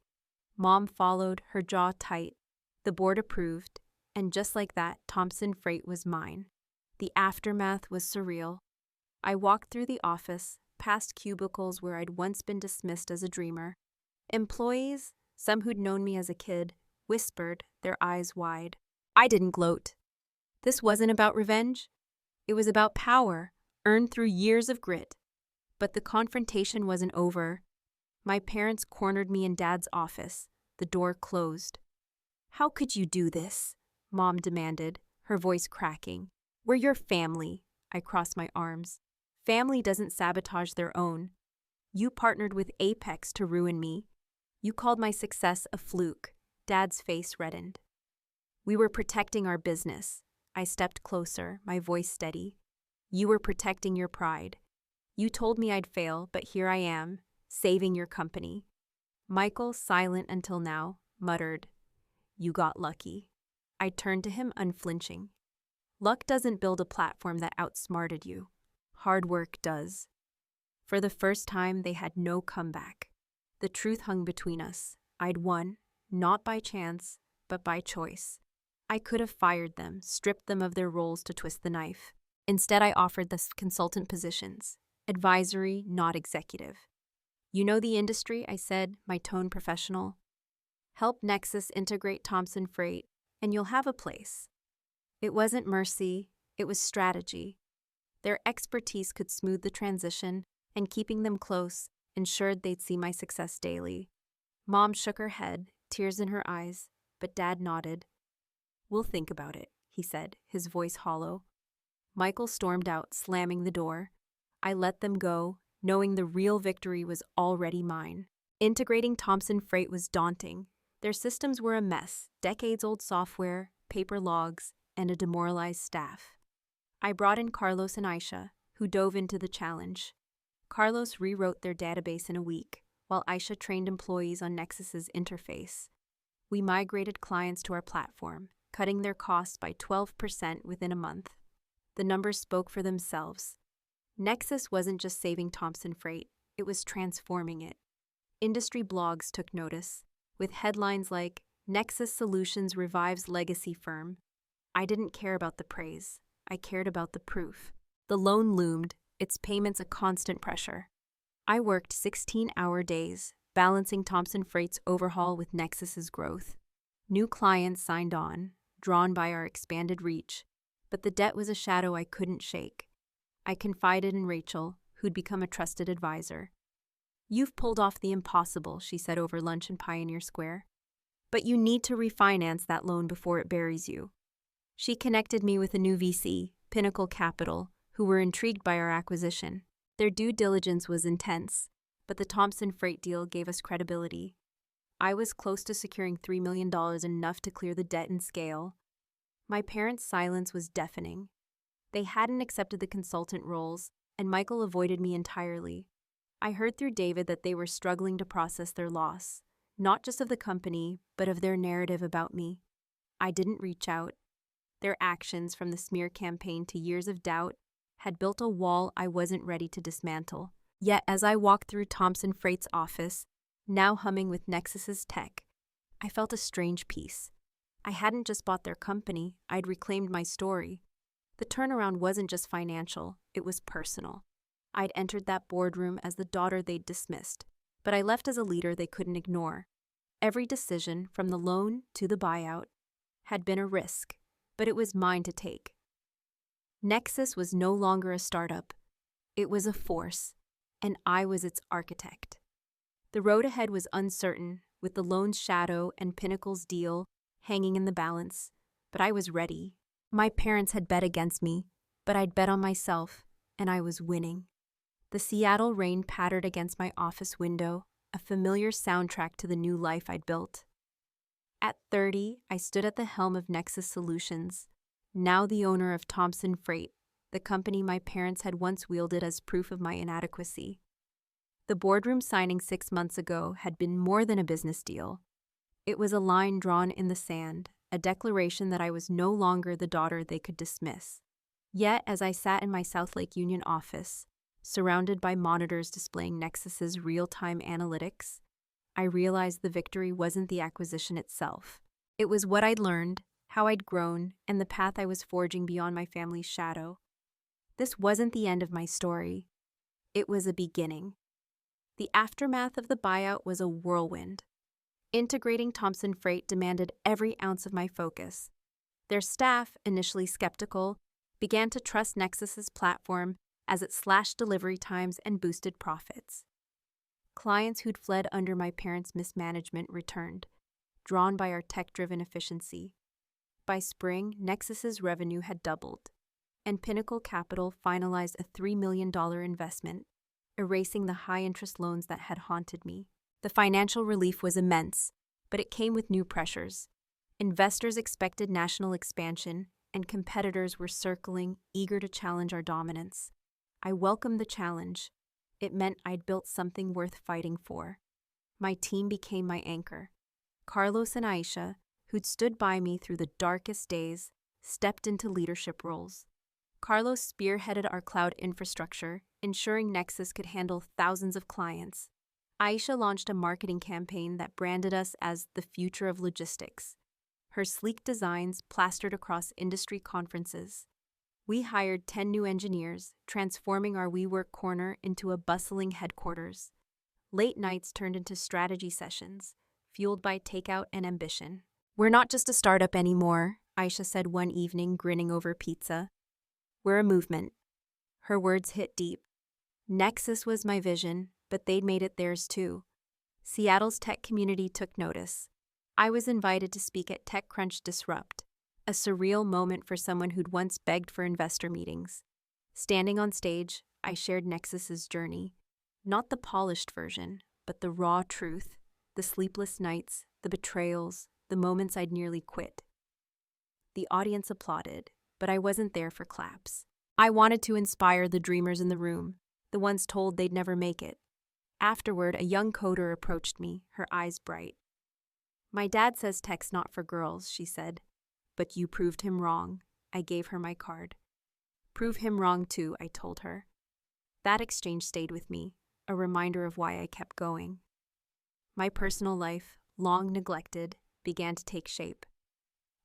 A: Mom followed, her jaw tight. The board approved, and just like that, Thompson Freight was mine. The aftermath was surreal. I walked through the office, past cubicles where I'd once been dismissed as a dreamer. Employees, some who'd known me as a kid, whispered, their eyes wide. I didn't gloat. This wasn't about revenge. It was about power, earned through years of grit. But the confrontation wasn't over. My parents cornered me in Dad's office. The door closed. "How could you do this?" Mom demanded, her voice cracking. "We're your family." I crossed my arms. "Family doesn't sabotage their own. You partnered with Apex to ruin me. You called my success a fluke." Dad's face reddened. "We were protecting our business." I stepped closer, my voice steady. "You were protecting your pride. You told me I'd fail, but here I am, saving your company." Michael, silent until now, muttered, "You got lucky." I turned to him unflinching. "Luck doesn't build a platform that outsmarted you. Hard work does." For the first time, they had no comeback. The truth hung between us. I'd won, not by chance, but by choice. I could have fired them, stripped them of their roles to twist the knife. Instead, I offered the consultant positions. Advisory, not executive. "You know the industry," I said, my tone professional. "Help Nexus integrate Thompson Freight, and you'll have a place." It wasn't mercy, it was strategy. Their expertise could smooth the transition, and keeping them close ensured they'd see my success daily. Mom shook her head, tears in her eyes, but Dad nodded. "We'll think about it," he said, his voice hollow. Michael stormed out, slamming the door. I let them go, knowing the real victory was already mine. Integrating Thompson Freight was daunting. Their systems were a mess, decades-old software, paper logs, and a demoralized staff. I brought in Carlos and Aisha, who dove into the challenge. Carlos rewrote their database in a week, while Aisha trained employees on Nexus's interface. We migrated clients to our platform, cutting their costs by 12% within a month. The numbers spoke for themselves. Nexus wasn't just saving Thompson Freight, it was transforming it. Industry blogs took notice, with headlines like, "Nexus Solutions revives legacy firm." I didn't care about the praise. I cared about the proof. The loan loomed, its payments a constant pressure. I worked 16-hour days, balancing Thompson Freight's overhaul with Nexus's growth. New clients signed on, drawn by our expanded reach, but the debt was a shadow I couldn't shake. I confided in Rachel, who'd become a trusted advisor. "You've pulled off the impossible," she said over lunch in Pioneer Square. "But you need to refinance that loan before it buries you." She connected me with a new VC, Pinnacle Capital, who were intrigued by our acquisition. Their due diligence was intense, but the Thompson Freight deal gave us credibility. I was close to securing $3 million, enough to clear the debt and scale. My parents' silence was deafening. They hadn't accepted the consultant roles, and Michael avoided me entirely. I heard through David that they were struggling to process their loss, not just of the company, but of their narrative about me. I didn't reach out. Their actions, from the smear campaign to years of doubt, had built a wall I wasn't ready to dismantle. Yet as I walked through Thompson Freight's office, now humming with Nexus's tech, I felt a strange peace. I hadn't just bought their company, I'd reclaimed my story. The turnaround wasn't just financial, it was personal. I'd entered that boardroom as the daughter they'd dismissed, but I left as a leader they couldn't ignore. Every decision, from the loan to the buyout, had been a risk, but it was mine to take. Nexus was no longer a startup. It was a force, and I was its architect. The road ahead was uncertain, with the loan's shadow and Pinnacle's deal hanging in the balance, but I was ready. My parents had bet against me, but I'd bet on myself, and I was winning. The Seattle rain pattered against my office window, a familiar soundtrack to the new life I'd built. At 30, I stood at the helm of Nexus Solutions, now the owner of Thompson Freight, the company my parents had once wielded as proof of my inadequacy. The boardroom signing 6 months ago had been more than a business deal. It was a line drawn in the sand, a declaration that I was no longer the daughter they could dismiss. Yet, as I sat in my South Lake Union office, surrounded by monitors displaying Nexus's real-time analytics, I realized the victory wasn't the acquisition itself. It was what I'd learned, how I'd grown, and the path I was forging beyond my family's shadow. This wasn't the end of my story. It was a beginning. The aftermath of the buyout was a whirlwind. Integrating Thompson Freight demanded every ounce of my focus. Their staff, initially skeptical, began to trust Nexus's platform as it slashed delivery times and boosted profits. Clients who'd fled under my parents' mismanagement returned, drawn by our tech-driven efficiency. By spring, Nexus's revenue had doubled, and Pinnacle Capital finalized a $3 million investment, erasing the high-interest loans that had haunted me. The financial relief was immense, but it came with new pressures. Investors expected national expansion, and competitors were circling, eager to challenge our dominance. I welcomed the challenge. It meant I'd built something worth fighting for. My team became my anchor. Carlos and Aisha, who'd stood by me through the darkest days, stepped into leadership roles. Carlos spearheaded our cloud infrastructure, ensuring Nexus could handle thousands of clients. Aisha launched a marketing campaign that branded us as the future of logistics. Her sleek designs plastered across industry conferences. We hired 10 new engineers, transforming our WeWork corner into a bustling headquarters. Late nights turned into strategy sessions, fueled by takeout and ambition. "We're not just a startup anymore," Aisha said one evening, grinning over pizza. "We're a movement." Her words hit deep. Nexus was my vision, but they'd made it theirs too. Seattle's tech community took notice. I was invited to speak at TechCrunch Disrupt, a surreal moment for someone who'd once begged for investor meetings. Standing on stage, I shared Nexus's journey. Not the polished version, but the raw truth, the sleepless nights, the betrayals, the moments I'd nearly quit. The audience applauded, but I wasn't there for claps. I wanted to inspire the dreamers in the room, the ones told they'd never make it. Afterward, a young coder approached me, her eyes bright. "My dad says tech's not for girls," she said. "But you proved him wrong." I gave her my card. "Prove him wrong too," I told her. That exchange stayed with me, a reminder of why I kept going. My personal life, long neglected, began to take shape.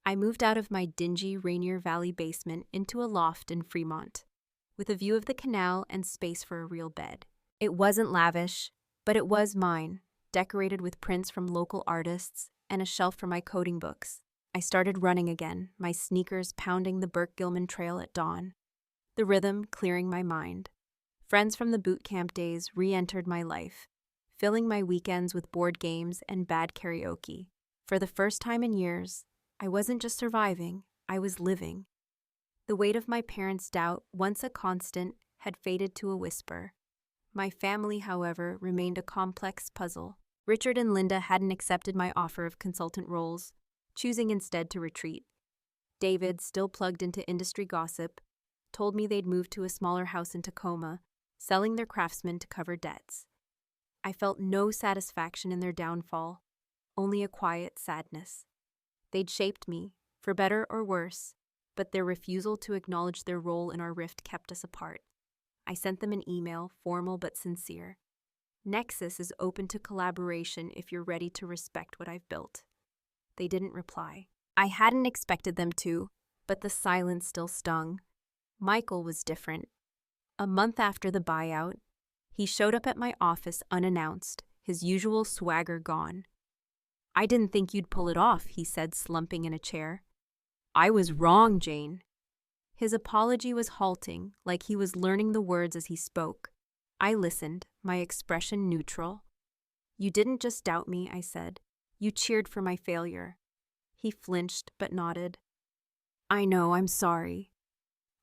A: I moved out of my dingy Rainier Valley basement into a loft in Fremont, with a view of the canal and space for a real bed. It wasn't lavish, but it was mine, decorated with prints from local artists and a shelf for my coding books. I started running again, my sneakers pounding the Burke-Gilman Trail at dawn, the rhythm clearing my mind. Friends from the boot camp days re-entered my life, filling my weekends with board games and bad karaoke. For the first time in years, I wasn't just surviving, I was living. The weight of my parents' doubt, once a constant, had faded to a whisper. My family, however, remained a complex puzzle. Richard and Linda hadn't accepted my offer of consultant roles, choosing instead to retreat. David, still plugged into industry gossip, told me they'd moved to a smaller house in Tacoma, selling their craftsmen to cover debts. I felt no satisfaction in their downfall, only a quiet sadness. They'd shaped me, for better or worse, but their refusal to acknowledge their role in our rift kept us apart. I sent them an email, formal but sincere. "Nexus is open to collaboration if you're ready to respect what I've built." They didn't reply. I hadn't expected them to, but the silence still stung. Michael was different. A month after the buyout, he showed up at my office unannounced, his usual swagger gone. "I didn't think you'd pull it off," he said, slumping in a chair. "I was wrong, Jane." His apology was halting, like he was learning the words as he spoke. I listened, my expression neutral. "You didn't just doubt me," I said. "You cheered for my failure." He flinched, but nodded. "I know, I'm sorry."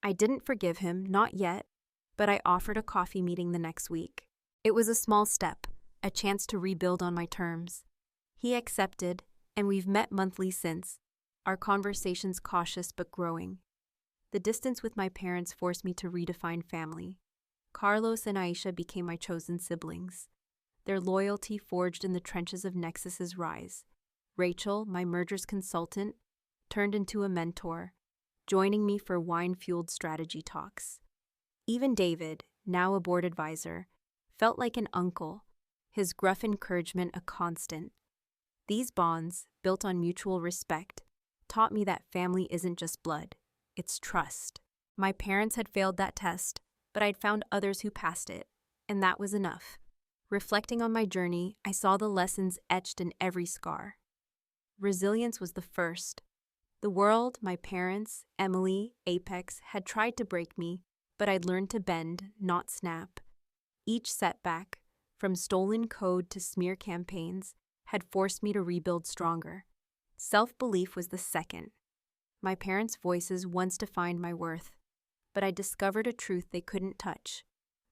A: I didn't forgive him, not yet, but I offered a coffee meeting the next week. It was a small step, a chance to rebuild on my terms. He accepted, and we've met monthly since, our conversations cautious but growing. The distance with my parents forced me to redefine family. Carlos and Aisha became my chosen siblings. Their loyalty forged in the trenches of Nexus's rise. Rachel, my mergers consultant, turned into a mentor, joining me for wine-fueled strategy talks. Even David, now a board advisor, felt like an uncle, his gruff encouragement a constant. These bonds, built on mutual respect, taught me that family isn't just blood, it's trust. My parents had failed that test, but I'd found others who passed it, and that was enough. Reflecting on my journey, I saw the lessons etched in every scar. Resilience was the first. The world, my parents, Emily, Apex, had tried to break me, but I'd learned to bend, not snap. Each setback, from stolen code to smear campaigns, had forced me to rebuild stronger. Self-belief was the second. My parents' voices once defined my worth, but I discovered a truth they couldn't touch.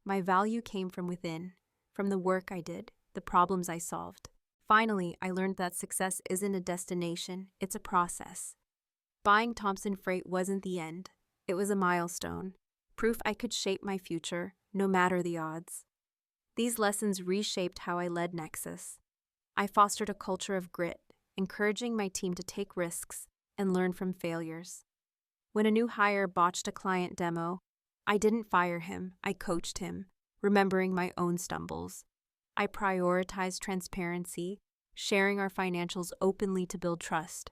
A: My value came from within, from the work I did, the problems I solved. Finally, I learned that success isn't a destination, it's a process. Buying Thompson Freight wasn't the end. It was a milestone, proof I could shape my future, no matter the odds. These lessons reshaped how I led Nexus. I fostered a culture of grit, encouraging my team to take risks and learn from failures. When a new hire botched a client demo, I didn't fire him, I coached him, remembering my own stumbles. I prioritized transparency, sharing our financials openly to build trust.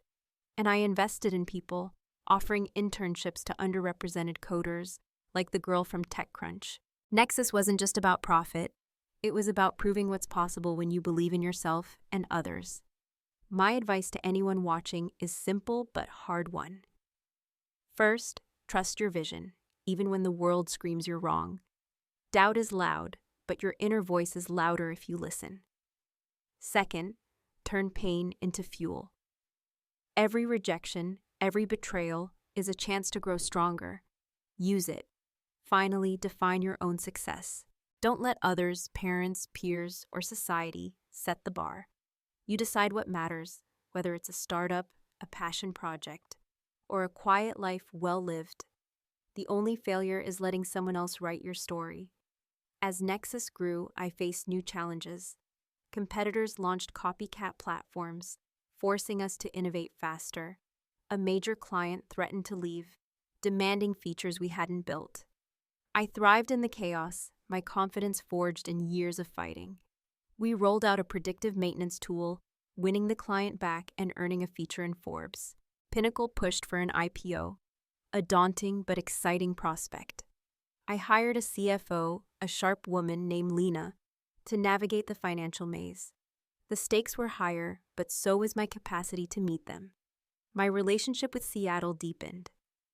A: And I invested in people, offering internships to underrepresented coders, like the girl from TechCrunch. Nexus wasn't just about profit. It was about proving what's possible when you believe in yourself and others. My advice to anyone watching is simple but hard one. First, trust your vision, even when the world screams you're wrong. Doubt is loud, but your inner voice is louder if you listen. Second, turn pain into fuel. Every rejection, every betrayal is a chance to grow stronger. Use it. Finally, define your own success. Don't let others, parents, peers, or society set the bar. You decide what matters, whether it's a startup, a passion project, or a quiet life well lived. The only failure is letting someone else write your story. As Nexus grew, I faced new challenges. Competitors launched copycat platforms, forcing us to innovate faster. A major client threatened to leave, demanding features we hadn't built. I thrived in the chaos, my confidence forged in years of fighting. We rolled out a predictive maintenance tool, winning the client back and earning a feature in Forbes. Pinnacle pushed for an IPO, a daunting but exciting prospect. I hired a CFO, a sharp woman named Lena, to navigate the financial maze. The stakes were higher, but so was my capacity to meet them. My relationship with Seattle deepened.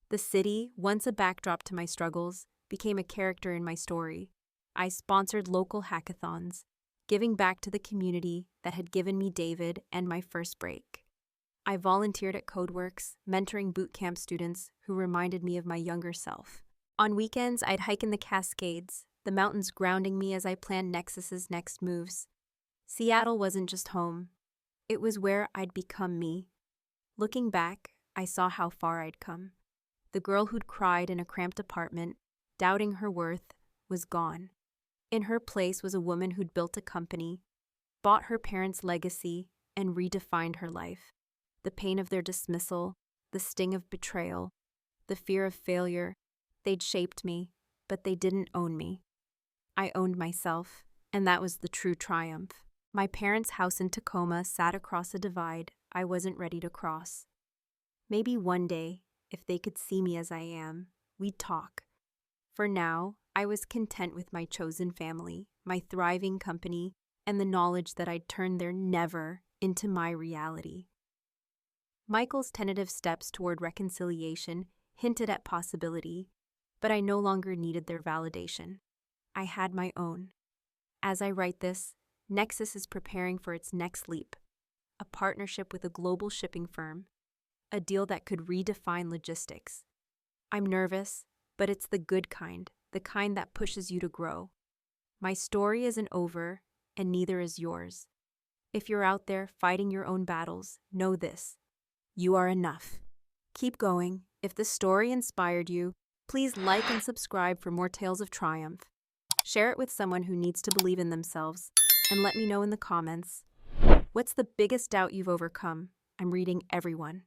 A: The city, once a backdrop to my struggles, became a character in my story. I sponsored local hackathons, giving back to the community that had given me David and my first break. I volunteered at CodeWorks, mentoring bootcamp students who reminded me of my younger self. On weekends, I'd hike in the Cascades, the mountains grounding me as I planned Nexus's next moves. Seattle wasn't just home. It was where I'd become me. Looking back, I saw how far I'd come. The girl who'd cried in a cramped apartment, doubting her worth, was gone. In her place was a woman who'd built a company, bought her parents' legacy, and redefined her life. The pain of their dismissal, the sting of betrayal, the fear of failure, they'd shaped me, but they didn't own me. I owned myself, and that was the true triumph. My parents' house in Tacoma sat across a divide I wasn't ready to cross. Maybe one day, if they could see me as I am, we'd talk, For now, I was content with my chosen family, my thriving company, and the knowledge that I'd turned their never into my reality. Michael's tentative steps toward reconciliation hinted at possibility, but I no longer needed their validation. I had my own. As I write this, Nexus is preparing for its next leap, a partnership with a global shipping firm, a deal that could redefine logistics. I'm nervous, but it's the good kind, the kind that pushes you to grow. My story isn't over, and neither is yours. If you're out there fighting your own battles, know this: you are enough. Keep going. If this story inspired you, please like and subscribe for more tales of triumph. Share it with someone who needs to believe in themselves, and let me know in the comments. What's the biggest doubt you've overcome? I'm reading everyone.